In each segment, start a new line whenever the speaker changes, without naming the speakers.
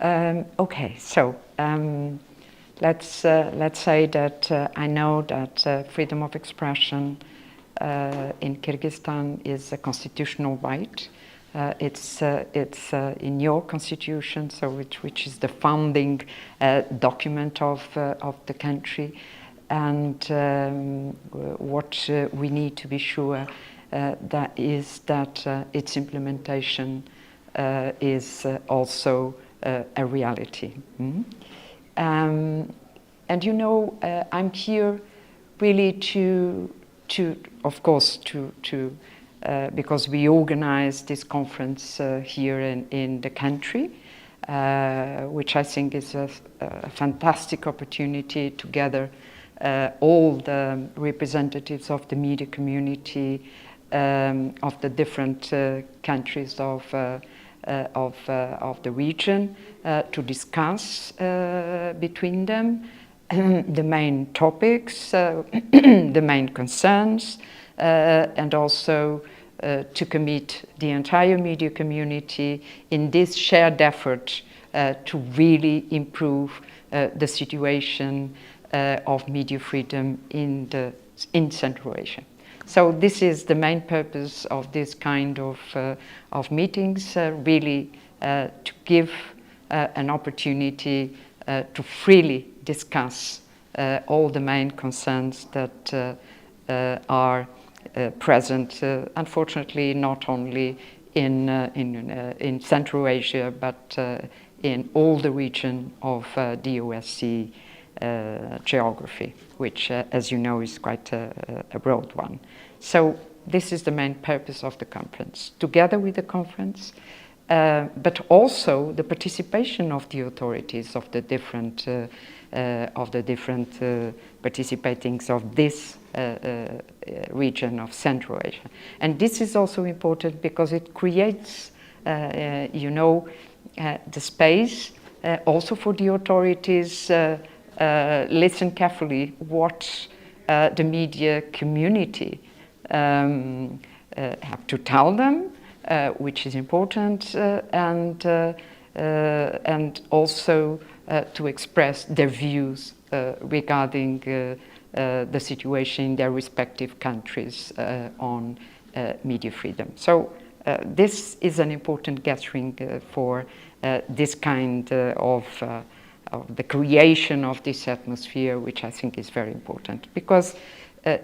Okay, so let's say that I know that freedom of expression in Kyrgyzstan is a constitutional right. It's in your constitution, so which is the founding document of the country, and what we need to be sure that is that its implementation is also a reality. And you know, I'm here really to of course, because we organize this conference here in the country, which I think is a fantastic opportunity to gather all the representatives of the media community of the different countries of the region to discuss between them the main topics, the main concerns, and also to commit the entire media community in this shared effort to really improve the situation of media freedom in Central Asia. So this is the main purpose of this kind of meetings, really to give an opportunity to freely discuss all the main concerns that are present, unfortunately, not only in Central Asia, but in all the region of the OSCE geography, which, as you know, is quite a broad one. So this is the main purpose of the conference, together with the conference, but also the participation of the authorities of the different participatings of this region of Central Asia. And this is also important because it creates, you know, the space also for the authorities listen carefully what the media community have to tell them, which is important, and also to express their views regarding the situation in their respective countries on media freedom. So this is an important gathering for this kind of the creation of this atmosphere, which I think is very important, because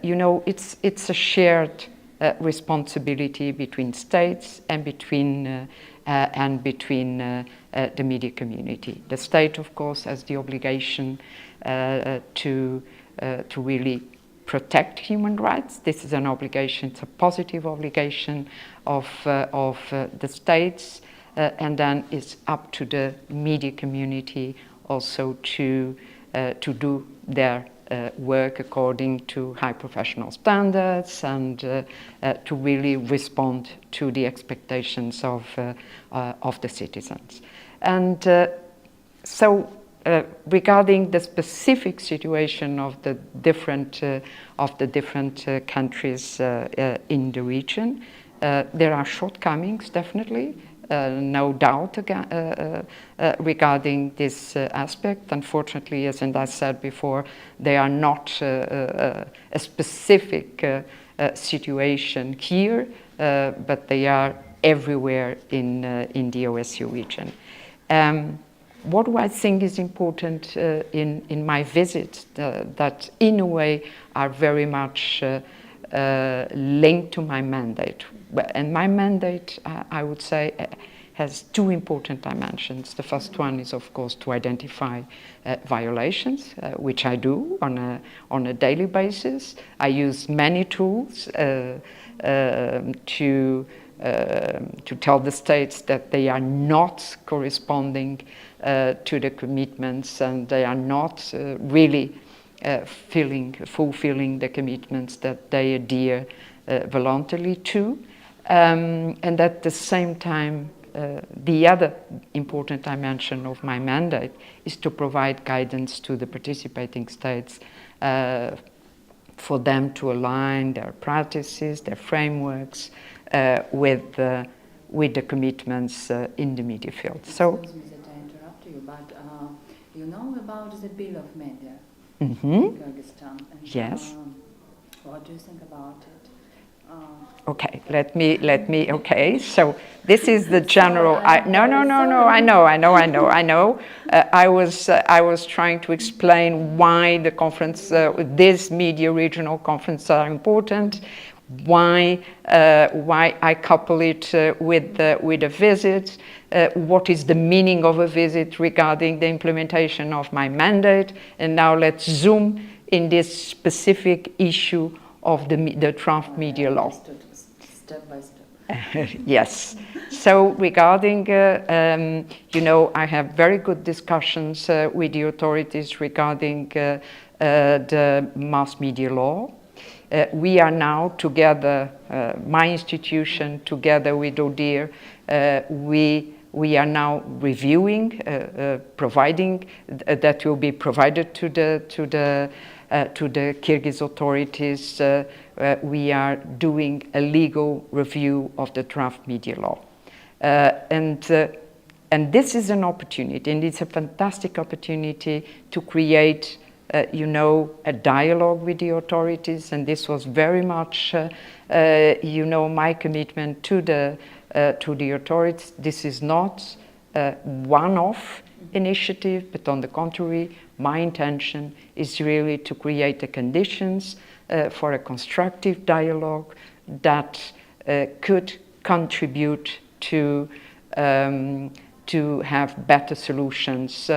you know, it's a shared responsibility between states and between the media community. The state, of course, has the obligation to really protect human rights. This is an obligation, it's a positive obligation of the states, and then it's up to the media community also to do their work according to high professional standards and to really respond to the expectations of the citizens. And so regarding the specific situation of the different countries in the region, there are shortcomings, definitely. No doubt regarding this aspect. Unfortunately, as I said before, they are not a specific situation here, but they are everywhere in the OSCE region. What do I think is important in my visits that in a way are very much linked to my mandate? And my mandate, I would say, has two important dimensions. The first one is, of course, to identify violations, which I do on a daily basis. I use many tools to tell the states that they are not corresponding to the commitments and they are not really fulfilling the commitments that they adhere voluntarily to. And at the same time, the other important dimension of my mandate is to provide guidance to the participating states for them to align their practices, their frameworks with the commitments in the media field. So,
excuse me that I interrupt you. but you know about the bill of media
Mm-hmm.
in Kyrgyzstan. And,
Yes.
What do you think about it?
Okay, let me, okay, so this is the general, no, I know. I was trying to explain why the conference, this media regional conference are important, why I couple it with a visit, what is the meaning of a visit regarding the implementation of my mandate, and now let's zoom in this specific issue of the draft media law.
Step by step.
Yes. So regarding, you know, I have very good discussions with the authorities regarding the mass media law. We are now together, my institution together with ODIHR, we are now reviewing, providing, that will be provided to the Kyrgyz authorities. We are doing a legal review of the draft media law. And this is an opportunity, and it's a fantastic opportunity to create, you know, a dialogue with the authorities, and this was very much, you know, my commitment to the authorities. This is not a one-off initiative, but on the contrary, my intention is really to create the conditions for a constructive dialogue that could contribute to have better solutions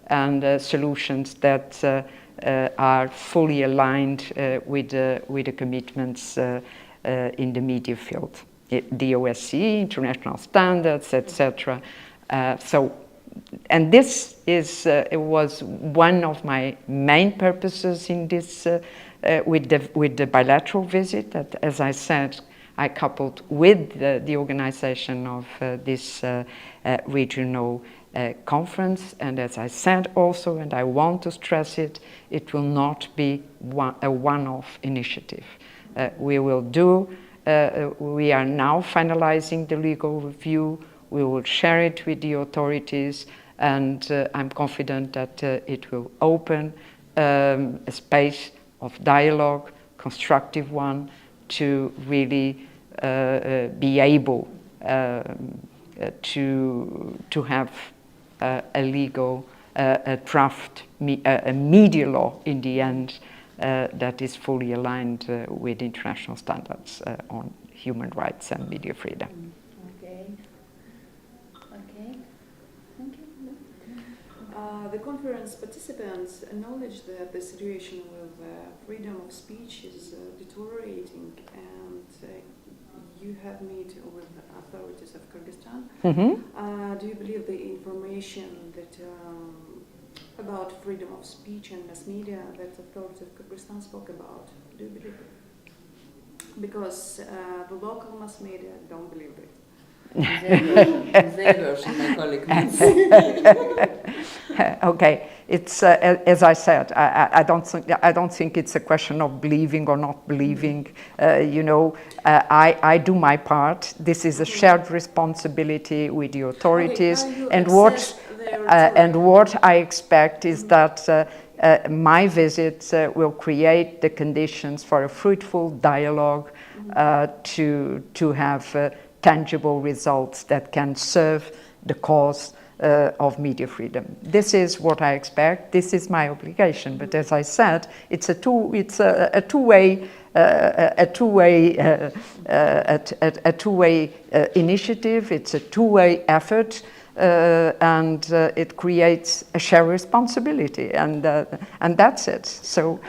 and solutions that are fully aligned with the commitments in the media field, the OBSE, international standards, etc. And this is it was one of my main purposes in this with the bilateral visit that, as I said, I coupled with the organization of this regional conference. And as I said also, and I want to stress it, it will not be a one-off initiative. We will do. We are now finalizing the legal review. We will share it with the authorities, and I'm confident that it will open a space of dialogue, constructive one, to really be able to have a legal, a draft, a media law in the end that is fully aligned with international standards on human rights and media freedom.
The conference participants acknowledge that the situation with freedom of speech is deteriorating, and you have met with the authorities of Kyrgyzstan.
Mm-hmm.
Do you believe the information that about freedom of speech and mass media that authorities of Kyrgyzstan spoke about? Do you believe it? Because the local mass media don't believe it.
Their version, my colleague means.
Okay, it's as I said. I don't think it's a question of believing or not believing. You know, I do my part. This is a shared responsibility with the authorities, and what I expect is that my visit will create the conditions for a fruitful dialogue to have tangible results that can serve the cause of media freedom. This is what I expect. This is my obligation. But as I said, it's a two-way initiative. It's a two-way effort, and it creates a shared responsibility, and that's it. So,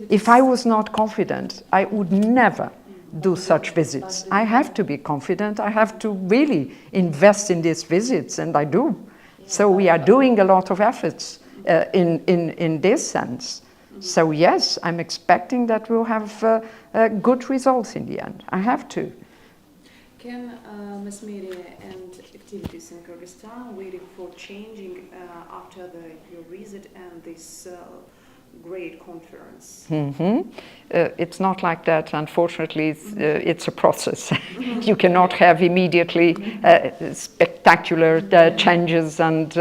if I was not confident, I would never do such visits. I have to be confident. I have to really invest in these visits, and I do. So we are doing a lot of efforts in this sense. So yes, I'm expecting that we'll have good results in the end. I have to.
Can mass media and activities in Kyrgyzstan waiting for changing after your visit and this great conference.
It's not like that, unfortunately. It's a process. You cannot have immediately spectacular changes and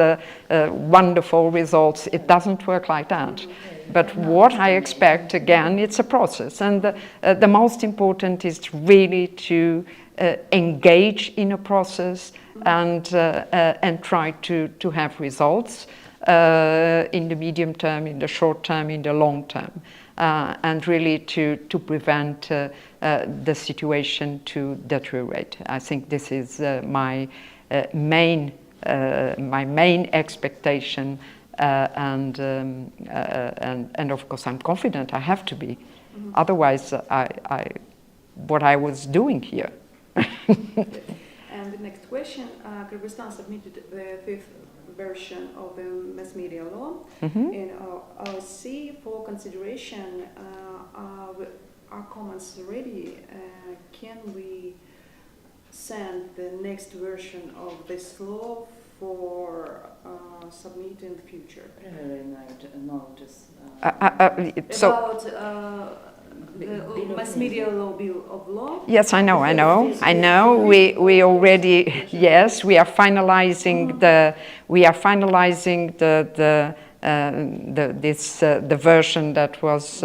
wonderful results. It doesn't work like that. But what I expect, again, it's a process. And the most important is really to engage in a process and try to have results in the medium term, in the short term, in the long term. And really to prevent the situation to deteriorate. I think this is my main expectation, and of course I'm confident I have to be. Otherwise, what I was doing here.
And the next question: Kyrgyzstan submitted the 5th version of the mass media law in OBSE for consideration. Are comments ready? Can we send the next version of this law for submit in the future?
Notice.
About the mass media law bill of law.
Yes, I know. We already, yes, we are finalizing the version that was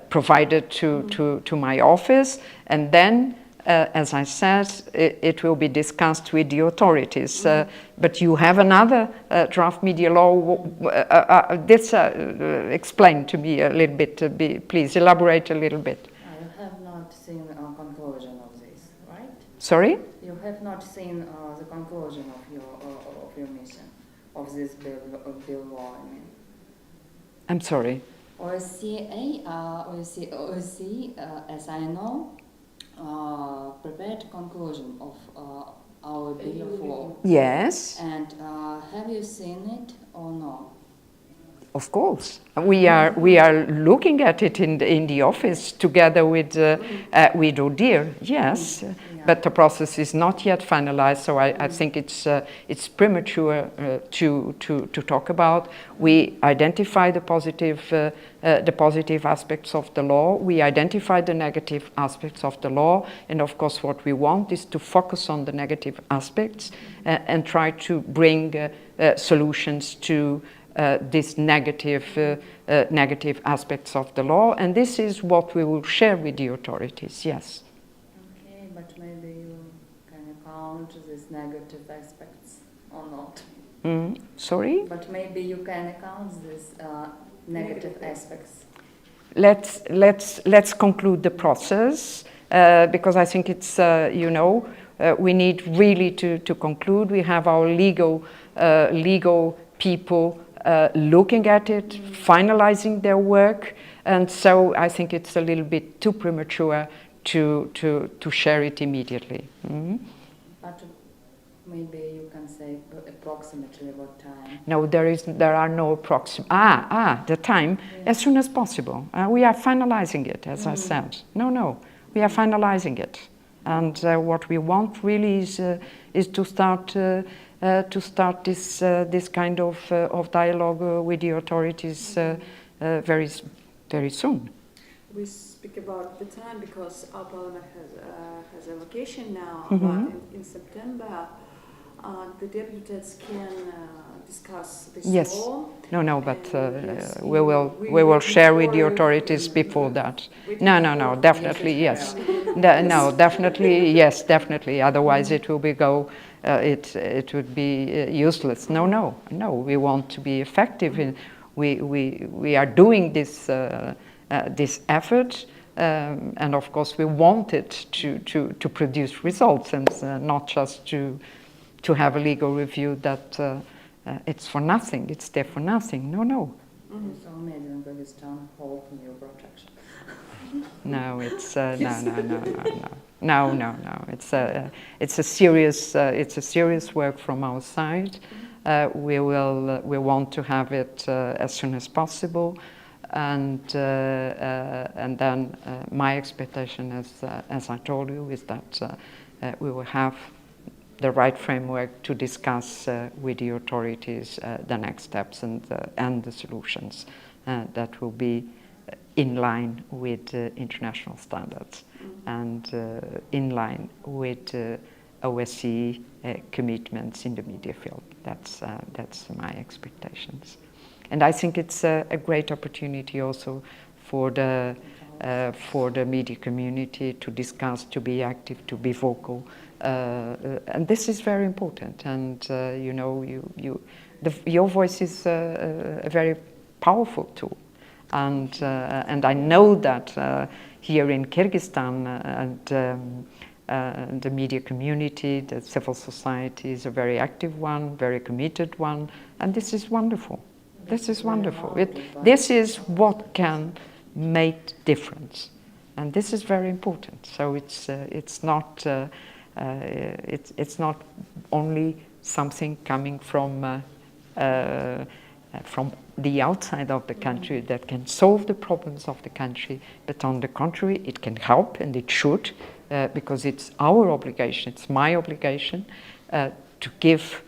provided to my office, and then, as I said, it will be discussed with the authorities. But you have another draft media law. Explain to me a little bit. Please elaborate a little bit.
You have not seen a conclusion of this, right?
Sorry?
You have not seen the conclusion of your mission of this bill law. I mean.
I'm sorry.
OBSE, as I know, prepared conclusion of our bill of law.
Yes.
And have you seen it or no?
Of course, we are looking at it in the office together with ODIHR. Yes, but the process is not yet finalized, so I think it's premature to talk about. We identify the positive aspects of the law. We identify the negative aspects of the law, and of course, what we want is to focus on the negative aspects and try to bring solutions to these negative aspects of the law, and this is what we will share with the authorities. Yes.
Okay, but maybe you can count these negative aspects or not.
Sorry?
But maybe you can account these negative aspects.
Let's conclude the process because I think it's we need really to conclude. We have our legal people looking at it, finalizing their work, and so I think it's a little bit too premature to share it immediately.
But maybe you can say approximately what time?
No, there are no approximate. The time, as soon as possible. We are finalizing it, as I said. No, we are finalizing it, and what we want really is to start. This kind of dialogue with the authorities very soon.
We speak about the time because our parliament has a vacation now, but in September the deputies can discuss this law.
No, but we will share with the authorities before that. No, definitely yes. No, definitely yes, definitely. Otherwise, it will be it would be useless. No. We want to be effective. We are doing this effort, and of course we want it to produce results, and not just to have a legal review that it's for nothing. It's there for nothing. No.
So maybe in Kyrgyzstan, hope in your protection.
No, it's no. It's a serious work from our side. We want to have it as soon as possible, and then my expectation, as I told you, is that we will have the right framework to discuss with the authorities the next steps and the solutions. that will be in line with international standards and in line with OBSE commitments in the media field. That's my expectations. And I think it's a great opportunity also for the media community to discuss, to be active, to be vocal, and this is very important. And you know, your voice is a very powerful tool. And I know that here in Kyrgyzstan the media community, the civil society is a very active one, very committed one, and this is wonderful. This is wonderful. This is what can make difference, and this is very important. So it's not only something coming from the outside of the country that can solve the problems of the country, but on the contrary, it can help, and it should, because it's our obligation, it's my obligation to give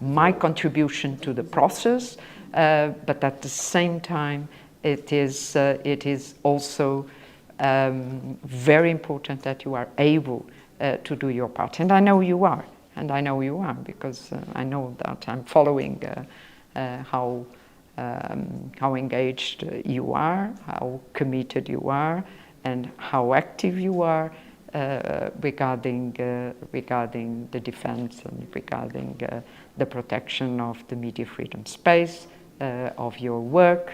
my contribution to the process, but at the same time, it is also very important that you are able to do your part. And I know you are, because I know that I'm following how engaged you are, how committed you are, and how active you are regarding the defense and regarding the protection of the media freedom space, of your work,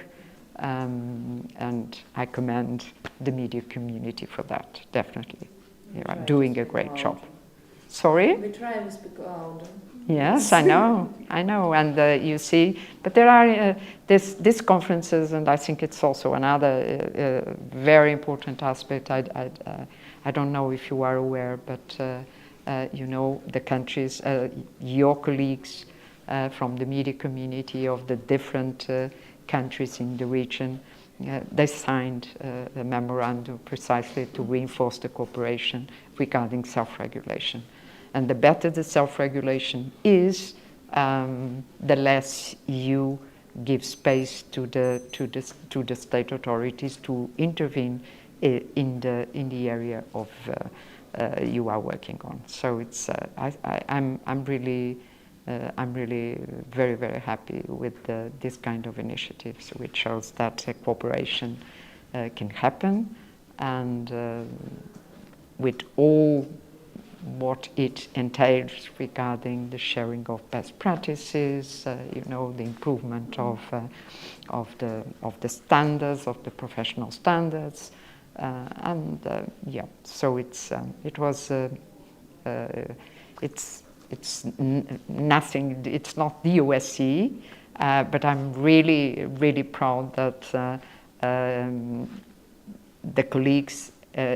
and I commend the media community for that, definitely. You are doing a great job. Sorry?
We try to speak loud.
Yes, I know, and you see, but there are these conferences, and I think it's also another very important aspect. I don't know if you are aware, but you know, the countries, your colleagues from the media community of the different countries in the region, they signed a memorandum precisely to reinforce the cooperation regarding self-regulation. And the better the self-regulation is, the less you give space to the state authorities to intervene in the area of you are working on. So it's I'm really very, very happy with this kind of initiatives, which shows that cooperation can happen, and with all what it entails regarding the sharing of best practices, you know, the improvement of the standards, of the professional standards, and yeah. So it's nothing. It's not the OBSE, but I'm really proud that the colleagues,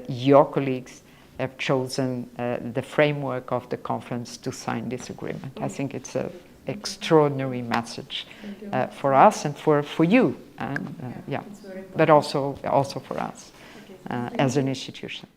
your colleagues, have chosen the framework of the conference to sign this agreement. I think it's an extraordinary message for us and for you, and yeah, but also for us as an institution.